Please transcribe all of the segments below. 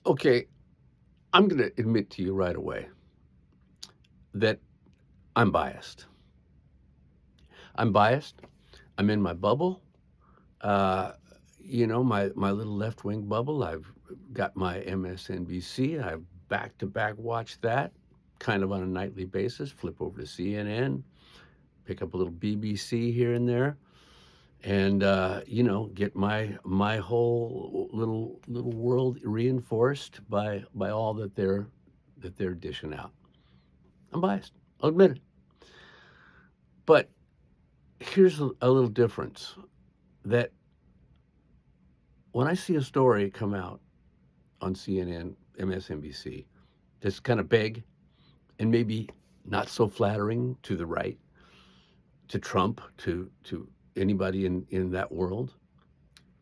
Okay, I'm going to admit to you right away that I'm biased. I'm biased. I'm in my bubble. Uh, my little left wing bubble. I've got my MSNBC. I've back to back watched that kind of on a nightly basis. Flip over to CNN, pick up a little BBC here and there, and get my whole little world reinforced by all that they're dishing out. I'm biased. I'll admit it. But here's a little difference that when I see a story come out on CNN, MSNBC, that's kind of big and maybe not so flattering to the right, to Trump, to anybody in that world,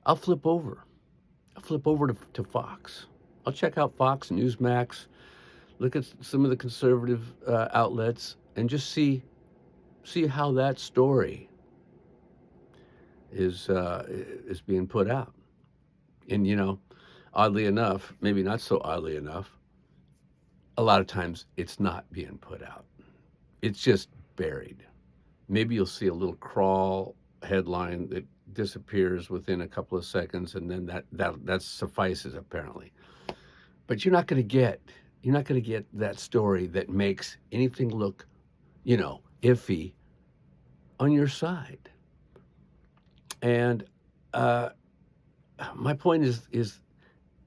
I'll flip over. I'll flip over to Fox. I'll check out Fox, Newsmax, look at some of the conservative outlets, and just see how that story is being put out. And oddly enough, maybe not so oddly enough, a lot of times it's not being put out. It's just buried. Maybe you'll see a little crawl headline that disappears within a couple of seconds, and then that suffices apparently. But you're not going to get that story that makes anything look, iffy on your side. And my point is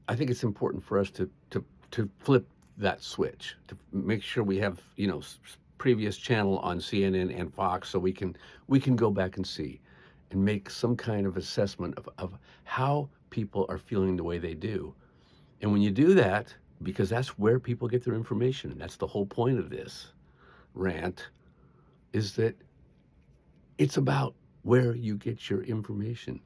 I think it's important for us to flip that switch, to make sure we have previous channel on CNN and Fox, so we can go back and see and make some kind of assessment of how people are feeling the way they do. And when you do that, because that's where people get their information, and that's the whole point of this rant, is that it's about where you get your information.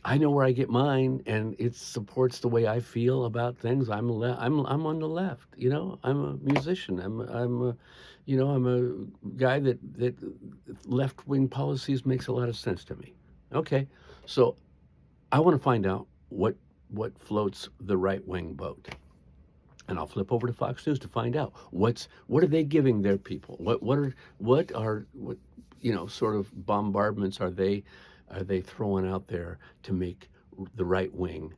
I know where I get mine, and it supports the way I feel about things. I'm on the left. I'm a musician. I'm a guy that left wing policies makes a lot of sense to me. Okay, so I want to find out what floats the right wing boat, and I'll flip over to Fox News to find out what are they giving their people. What sort of bombardments are they throwing out there to make the right wing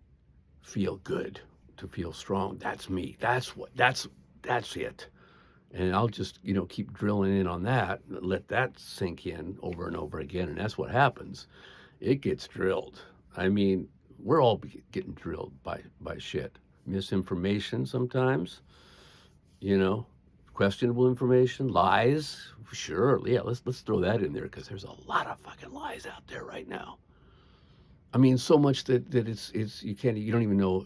feel good, to feel strong? That's me. That's it. And I'll just, keep drilling in on that, let that sink in over and over again. And that's what happens. It gets drilled. I mean, we're all getting drilled by shit. Misinformation sometimes, questionable information, lies. Sure, yeah, let's throw that in there, because there's a lot of fucking lies out there right now. I mean, so much that it's you don't even know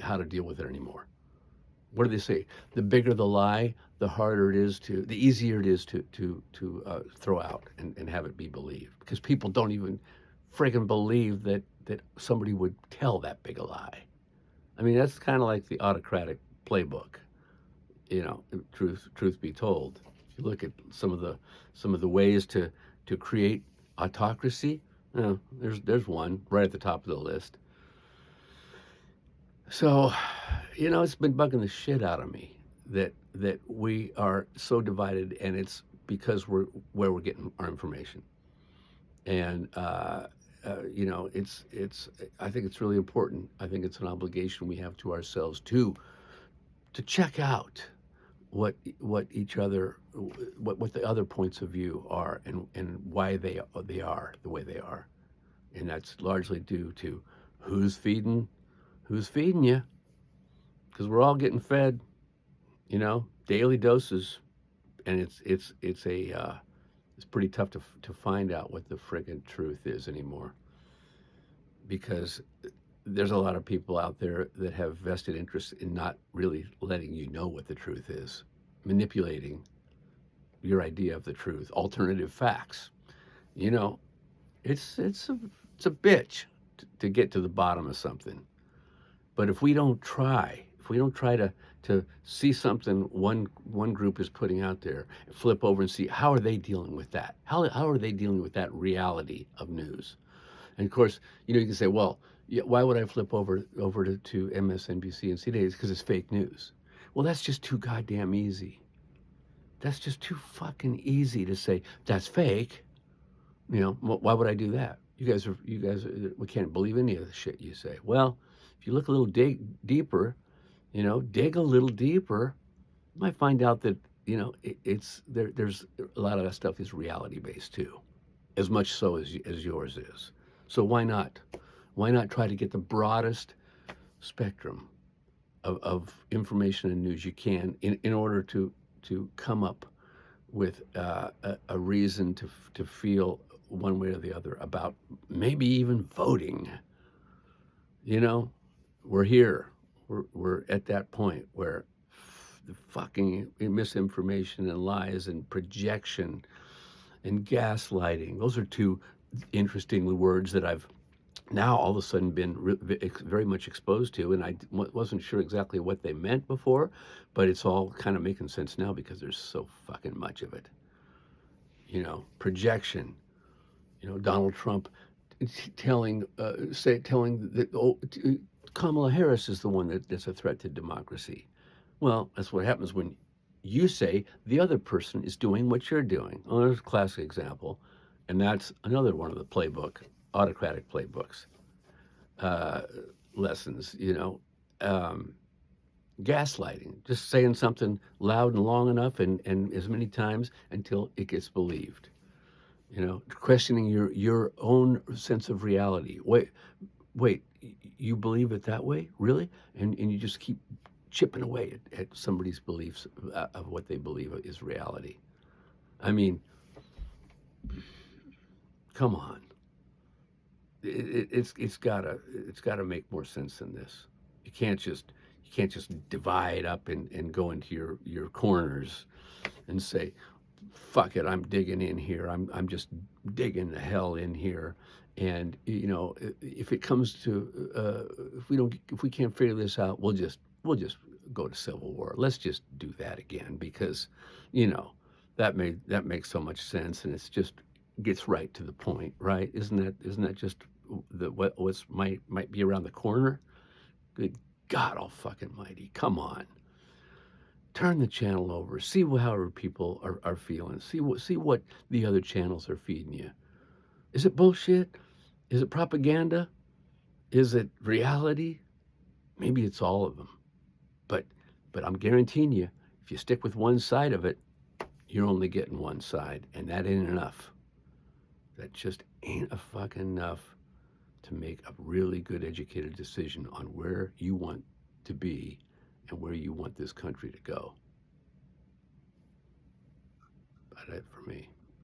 how to deal with it anymore. What do they say? The bigger the lie, the easier it is to throw out and have it be believed, because people don't even friggin' believe that somebody would tell that big a lie. I mean, that's kind of like the autocratic playbook. Truth be told, if you look at some of the ways to create autocracy, there's one right at the top of the list. So, it's been bugging the shit out of me that we are so divided, and it's because we're where we're getting our information. And it's I think it's really important. I think it's an obligation we have to ourselves to check out what each other what the other points of view are, and why they are the way they are. And that's largely due to who's feeding you, because we're all getting fed, daily doses. And it's pretty tough to find out what the friggin' truth is anymore, because there's a lot of people out there that have vested interest in not really letting you know what the truth is, manipulating your idea of the truth, alternative facts. It's a bitch to get to the bottom of something. But if we don't try to see something one group is putting out there, flip over and see how are they dealing with that? How are they dealing with that reality of news? And of course, you can say, well, Yeah, why would I flip over to MSNBC and CNBC? Because it's fake news. Well, that's just too goddamn easy. That's just too fucking easy to say that's fake. You know, why would I do that? We can't believe any of the shit you say. Well, if you look a little deeper, dig a little deeper, you might find out that, it's there. There's a lot of that stuff is reality based too, as much so as yours is. So why not? Why not try to get the broadest spectrum of information and news you can in order to come up with a reason to feel one way or the other about maybe even voting. You know, we're here. We're at that point where the fucking misinformation and lies and projection and gaslighting. Those are two interesting words that I've now all of a sudden been very much exposed to, and I wasn't sure exactly what they meant before, but it's all kind of making sense now because there's so fucking much of it. Projection. Donald Trump telling that Kamala Harris is the one that's a threat to democracy. Well, that's what happens when you say the other person is doing what you're doing. Oh, there's a classic example, and that's another one of the autocratic playbooks uh, lessons. Gaslighting, just saying something loud and long enough and as many times until it gets believed. Questioning your own sense of reality. Wait, you believe it that way, really? And you just keep chipping away at somebody's beliefs of what they believe is reality. I mean, come on. It's gotta make more sense than this. You can't just divide up and go into your corners and say, fuck it, I'm digging in here. I'm just digging the hell in here. And if it comes to if we can't figure this out, we'll just go to civil war. Let's just do that again because, you know, that makes so much sense, and it's just gets right to the point, right? Isn't that just what's might be around the corner? Good God, all fucking mighty! Come on. Turn the channel over. See how people are feeling. See what the other channels are feeding you. Is it bullshit? Is it propaganda? Is it reality? Maybe it's all of them. But I'm guaranteeing you, if you stick with one side of it, you're only getting one side, and that ain't enough. That just ain't a fucking enough to make a really good educated decision on where you want to be and where you want this country to go. About it for me.